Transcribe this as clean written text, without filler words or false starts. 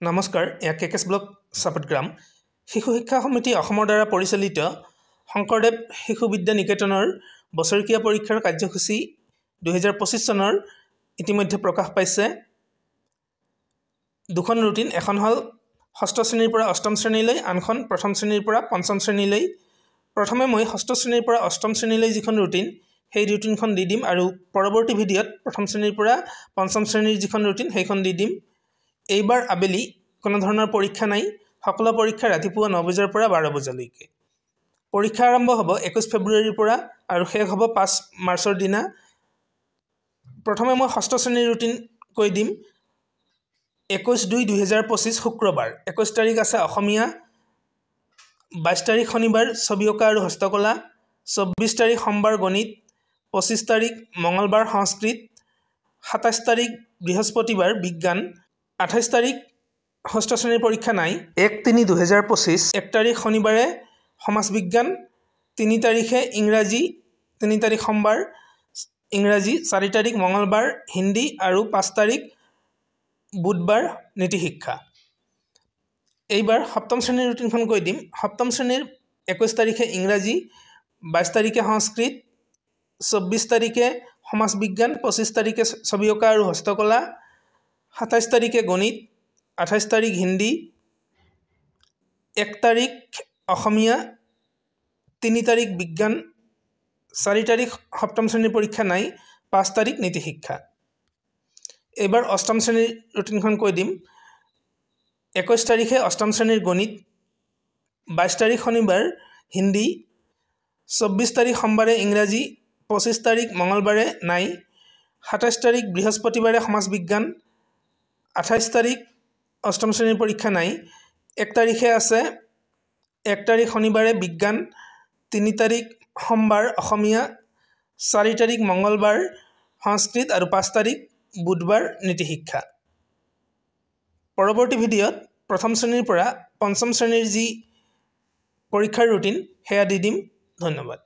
নমস্কাৰ এয়া কেকেছ ব্লক চাপটগ্ৰাম শিশু শিক্ষা সমিতি অসমৰ দ্বাৰা পৰিচালিত শংকৰদেৱ শিশু বিদ্যা নিকেতনৰ বছৰকীয়া পৰীক্ষাৰ কাৰ্যসূচী 2025 চনৰ ইতিমধ্যে প্ৰকাশ পাইছে। দুখন ৰুটিন, এখন হল ষষ্ঠ শ্ৰেণীৰ পৰা অষ্টম শ্ৰেণীলৈ, আনখন প্ৰথম শ্ৰেণীৰ পৰা পঞ্চম শ্ৰেণীলৈ। প্ৰথমে মই ষষ্ঠ শ্ৰেণীৰ পৰা অষ্টম শ্ৰেণীলৈ যিখন ৰুটিন সেই ৰুটিনখন দি দিম আৰু পৰৱৰ্তী ভিডিঅ'ত প্ৰথম শ্ৰেণীৰ পৰা পঞ্চম শ্ৰেণীৰ যিখন ৰুটিন সেইখন দি দিম। এইবাৰ আবেলি কোনো ধৰণৰ পৰীক্ষা নাই, সকলো পৰীক্ষা ৰাতিপুৱা 9 বজাৰ পৰা 12 বজালৈকে। পৰীক্ষা আৰম্ভ হ'ব 21 ফেব্ৰুৱাৰীৰ পৰা আৰু শেষ হ'ব 5 মাৰ্চৰ দিনা। প্ৰথমে মই ষষ্ঠ শ্ৰেণীৰ ৰুটিন কৈ দিম। 21/2/2025 শুক্ৰবাৰ, 21 তাৰিখ আছে অসমীয়া, 22 তাৰিখ শনিবাৰ ছবি অঁকা আৰু হস্তকলা, 24 তাৰিখ সোমবাৰ গণিত, 25 তাৰিখ মঙলবাৰ সংস্কৃত, 27 তাৰিখ বৃহস্পতিবাৰ বিজ্ঞান, 28 তাৰিখ ষষ্ঠ শ্ৰেণীৰ পৰীক্ষা নাই, 1/3/2025, 1 তাৰিখ শনিবাৰে সমাজ বিজ্ঞান, 3 তাৰিখে ইংৰাজী, 3 তাৰিখ সোমবাৰ ইংৰাজী, 4 তাৰিখ মঙলবাৰ হিন্দী আৰু 5 তাৰিখ বুধবাৰ নীতি শিক্ষা। এইবাৰ সপ্তম শ্ৰেণীৰ ৰুটিনখন কৈ দিম। সপ্তম শ্ৰেণীৰ 21 তাৰিখে ইংৰাজী, 22 তাৰিখে সংস্কৃত, 24 তাৰিখে সমাজ বিজ্ঞান, 25 তাৰিখে ছবি অঁকা আৰু হস্তকলা, 27 তাৰিখে গণিত, 28 তাৰিখ হিন্দী, 1 তাৰিখ অসমীয়া, 3 তাৰিখ বিজ্ঞান, 4 তাৰিখ সপ্তম শ্ৰেণীৰ পৰীক্ষা নাই, 5 তাৰিখ নীতি শিক্ষা। এইবাৰ অষ্টম শ্ৰেণীৰ ৰুটিনখন কৈ দিম। 21 তাৰিখে অষ্টম শ্ৰেণীৰ গণিত, 22 তাৰিখ শনিবাৰ হিন্দী, 24 তাৰিখ সোমবাৰে ইংৰাজী, 25 তাৰিখ মঙলবাৰে নাই, 27 তাৰিখ বৃহস্পতিবাৰে সমাজ বিজ্ঞান, 28 তাৰিখ অষ্টম শ্ৰেণীৰ পৰীক্ষা নাই, 1 তাৰিখে আছে 1 তাৰিখ শনিবাৰে বিজ্ঞান, 3 তাৰিখ সোমবাৰ অসমীয়া, 4 তাৰিখ মঙলবাৰ সংস্কৃত আৰু 5 তাৰিখ বুধবাৰ নীতি শিক্ষা। পৰৱৰ্তী ভিডিঅ'ত প্ৰথম শ্ৰেণীৰ পৰা পঞ্চম শ্ৰেণীৰ যি পৰীক্ষাৰ ৰুটিন সেয়া দি দিম। ধন্যবাদ।